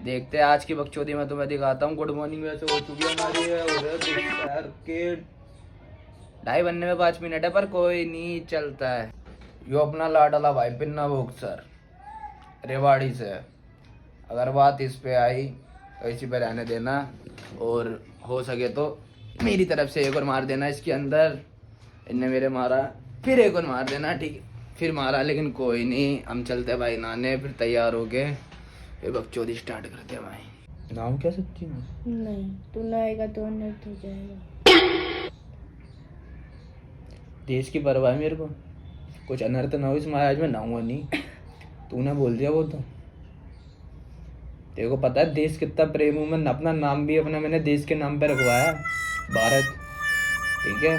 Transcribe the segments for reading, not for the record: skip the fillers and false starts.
देखते हैं आज की बकचोदी मैं तुम्हें दिखाता हूँ। गुड मॉर्निंग वैसे हो चुकी है हमारी और दोपहर के 2:30 बनने में 5 मिनट है, पर कोई नहीं चलता है। यो अपना लाडला भाई पिन्ना बॉक्सर रेवाड़ी से, अगर बात इस पे आई तो इसी पे रहने देना और हो सके तो मेरी तरफ से एक और मार देना इसके अंदर। इनने मेरे मारा, फिर एक और मार देना, ठीक है फिर मारा, लेकिन कोई नहीं, हम चलते भाई नहाने, फिर तैयार हो गए फिर बकचोदी स्टार्ट करते हैं भाई। नाम क्या सच्ची में? नहीं, तू नहाएगा तो अनर्थ हो जाएगा। देश की परवाह है मेरे को, कुछ अनर्थ ना हो इसमें, आज मैं नहाऊंगा नहीं। तूने बोल दिया वो तो, तेरे को पता है देश कितना प्रेम हूँ मैं, अपना नाम भी अपना मैंने देश के नाम पे रखवाया, भारत, ठीक है।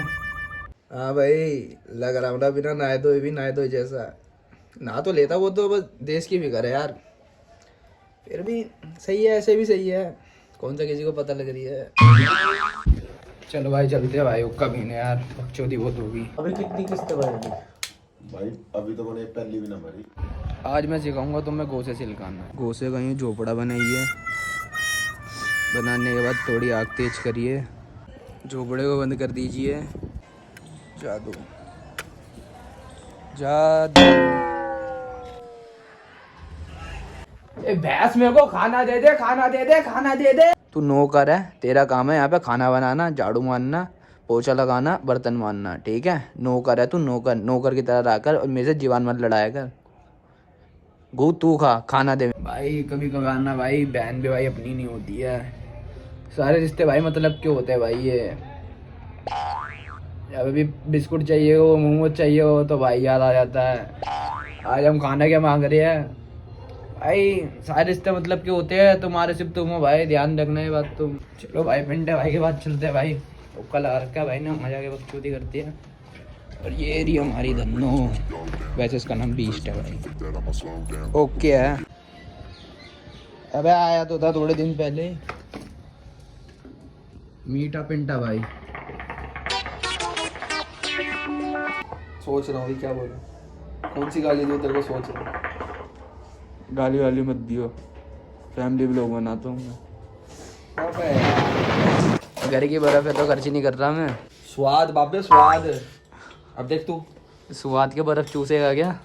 हाँ भाई, लग रहा हूँ बिना नहाए धोए भी नहाए धोए जैसा। नहा तो लेता वो तो, बस देश की फिक्र है यार, फिर भी सही है, ऐसे भी सही है, कौन सा किसी को पता लग रही है। चलो भाई चलते हैं भाई, हुक्का पीने यार, बकचोदी बहुत होगी। अभी कितनी किस्तें भरेंगे भाई? अभी तो मैंने पहली भी ना भरी। आज मैं सिखाऊंगा तुम्हें गोसे छिलकाना। गोसे का यूँ झोपड़ा बनाइए, बनाने के बाद थोड़ी आग तेज करिए, झोपड़े को बंद कर दीजिए। जादू जादू। ए भैंस मेरे को खाना दे दे, खाना दे दे, खाना दे दे। तू नौकर है, तेरा काम है यहाँ पे खाना बनाना, झाड़ू मारना, पोछा लगाना, बर्तन मारना, ठीक है। नौकर है तू, नौकर, नौकर की तरह रहकर और मेरे से जीवान मत लड़ाया कर। गू तू खा, खाना दे भाई। कभी कभार ना भाई बहन भी भाई अपनी नहीं होती है, सारे रिश्ते भाई मतलब क्यों होते हैं भाई। ये अभी भी बिस्कुट चाहिए हो, मोमोज चाहिए हो तो भाई याद आ जाता है, आज हम खाना क्या मांग रहे हैं भाई। सारे रिश्ते मतलब क्यों होते हैं, तुम्हारे सिर्फ तुम हो भाई, ध्यान रखना है बात तुम। चलो भाई पिंटे भाई के बाद चलते हैं भाई, उपका लगा रखा है भाई ने, मजा के बकचोदी करती है। और ये रही हमारी धन्नो, वैसे इसका नाम बीस्ट है भाई। ओके है, अबे आया तो था थोड़े दिन पहले, मीठा पिंटा भाई। सोच रहा हूँ क्या बोलूं, कौन सी गाली दूं तेरे को, सोच रहा हूँ। गाली वाली मत दियो, फैमिली व्लॉग बनाता हूँ मैं। घर की बर्फ है तो खर्ची नहीं कर रहा मैं। स्वाद बाबे स्वाद, अब देख तू स्वाद के बर्फ चूसेगा क्या?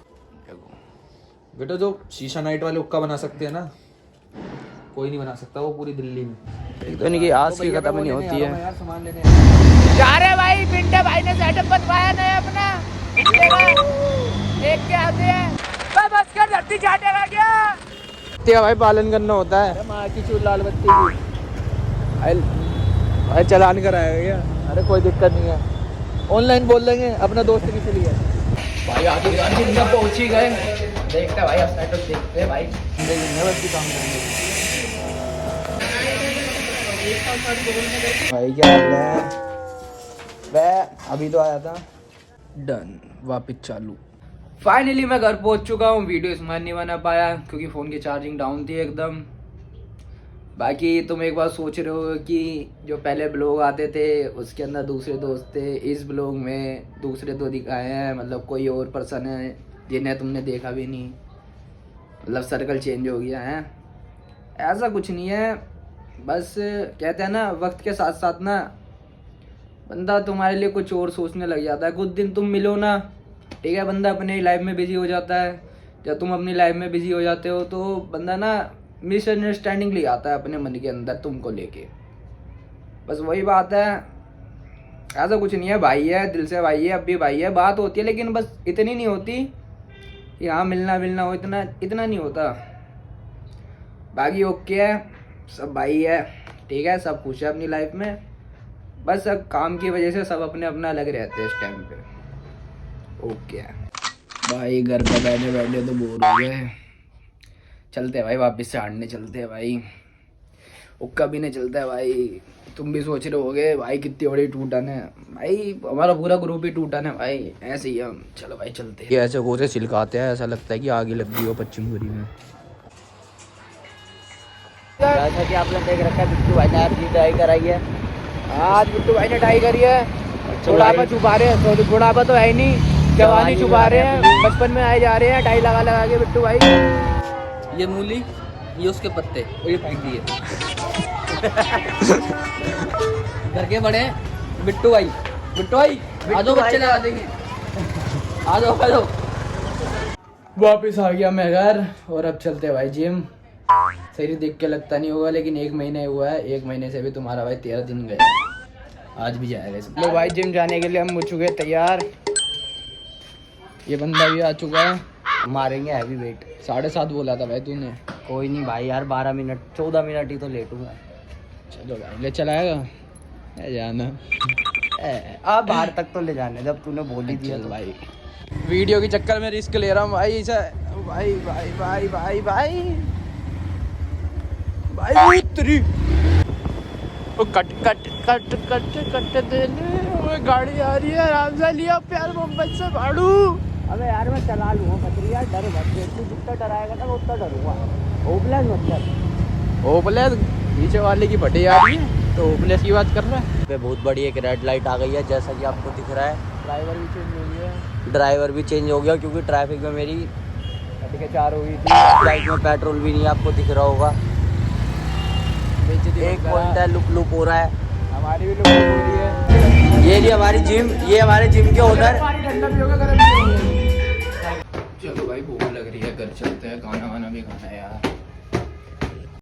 बेटा जो शीशा नाइट वाले हुक्का बना सकते हैं ना, कोई नहीं बना सकता वो पूरी दिल्ली में। एक तो इनकी आज की खत्म नहीं होती है। यार सामान लेने जा रहे भाई, पिंटे भाई ने सेटअप बनवाया नया अपना, देख के आते हैं। बस कर धरती चाटेगा क्या? तेरा भाई पालन करना होता है। माँ की चूर लाल बत्ती की भाई चलान कराएगा क्या? अरे कोई दिक्कत नहीं है, ऑनलाइन बोल देंगे, अपना दोस्त किसी लिए। भाई आगे पहुंच ही गए, देखते भाई अब सेटअप देखते हैं भाई, काम करेंगे भाई। क्या हाल है? वह अभी तो आया था। डन, वापिस चालू। फाइनली मैं घर पहुंच चुका हूँ। वीडियो इसमें नहीं बना पाया क्योंकि फ़ोन की चार्जिंग डाउन थी एकदम। बाकी तुम एक बार सोच रहे हो कि जो पहले ब्लॉग आते थे उसके अंदर दूसरे दोस्त थे, इस ब्लॉग में दूसरे दो दिखाए हैं, मतलब कोई और पर्सन है जिन्हें तुमने देखा भी नहीं, मतलब सर्कल चेंज हो गया है। ऐसा कुछ नहीं है, बस कहते हैं ना वक्त के साथ साथ ना बंदा तुम्हारे लिए कुछ और सोचने लग जाता है। कुछ दिन तुम मिलो ना, ठीक है, बंदा अपनी लाइफ में बिजी हो जाता है। जब तुम अपनी लाइफ में बिजी हो जाते हो तो बंदा ना मिसअंडरस्टैंडिंग ले आता है अपने मन के अंदर तुमको लेके, बस वही बात है। ऐसा कुछ नहीं है, भाई है, दिल से भाई है, अब भी भाई है, बात होती है लेकिन बस इतनी नहीं होती कि हाँ मिलना हो, इतना नहीं होता। बाकी ओके है, सब भाई है, ठीक है, सब खुश है अपनी लाइफ में, बस सब काम की वजह से सब अपने अपना अलग रहते हैं इस टाइम पे। ओके भाई, घर पे बैठे बैठे तो बोर हो गए, चलते हैं भाई वापस से हारने चलते हैं भाई, उक्का भी नहीं चलता है भाई। तुम भी सोच रहे होगे भाई कितनी बड़ी टूटन है, भाई हमारा पूरा ग्रुप ही टूटन है भाई, ऐसे ही हम। चलो भाई चलते हैं। ये ऐसे गोसे छिलकाते हैं, ऐसा लगता है कि आग ही लग गई हो पश्चिमपुरी में। जैसा कि आप लोग देख रखा है, बिट्टू भाई ने आज ट्राई कराई है, आज बिट्टू भाई ने ट्राई करी है। बुढ़ापा छुपा रहे हैं, तो बुढ़ापा तो है ही नहीं, जवानी छुपा रहे हैं, बचपन में आए जा रहे हैं, टाई लगा के बिट्टू भाई। ये मूली ये उसके पत्ते और ये फेंक दिए। घर के बड़े बिट्टू भाई आ जाओ बच्चे लगा देंगे। आ जाओ वापिस आ गया मैं घर और अब चलते भाई जिम। शरीर देख के लगता नहीं होगा लेकिन 1 महीने हुआ है, 1 महीने से भी तुम्हारा भाई 13 दिन गया, आज भी जाएगा इसमें। लो भाई जिम जाने के लिए हम हो चुके तैयार। ये बंदा भी आ चुका है। मारेंगे हैवी वेट। 7:30 बोला था भाई तूने। कोई नहीं भाई यार, 12 मिनट 14 मिनट ही तो लेटूंगा। चलो भाई ले चलाएगा जाना। अब बाहर तक तो ले जाने, जब तूने बोल ही दिया चल तो। भाई वीडियो के चक्कर में रिस्क ले रहा हूँ भाई इसे। भाई भाई भाई भाई भाई भाई तेरी cut cut cut cut cut देने वो गाड़ी आ रही है। आराम से लिया प्यार मोहब्बत से भाड़ू। अबे यार मैं चला लूँगा पतरी यार, डर मत। तू जितना डराएगा ना मैं उतना डरूंगा। होपलेस मत कर। होपलेस नीचे वाले की फटी आ रही है तो होपलेस की बात कर रहा है। पे बहुत बड़ी एक रेड लाइट आ गई है जैसा कि आपको दिख रहा है। ड्राइवर भी चेंज हो गया, ड्राइवर भी चेंज हो गया क्योंकि ट्रैफिक में मेरी 4 हो गई थी। बाइक में पेट्रोल भी नहीं है, आपको दिख रहा होगा। एक पॉइंट है लुक हो रहा है। हमारी भी लोग हो रही है। ये जी हमारी जिम, ये हमारे जिम के ओनर। ठंडा भी होगा गर्म भी होगा। चलो भाई भूख लग रही है, घर चलते हैं, खाना वाना भी खाना है यार।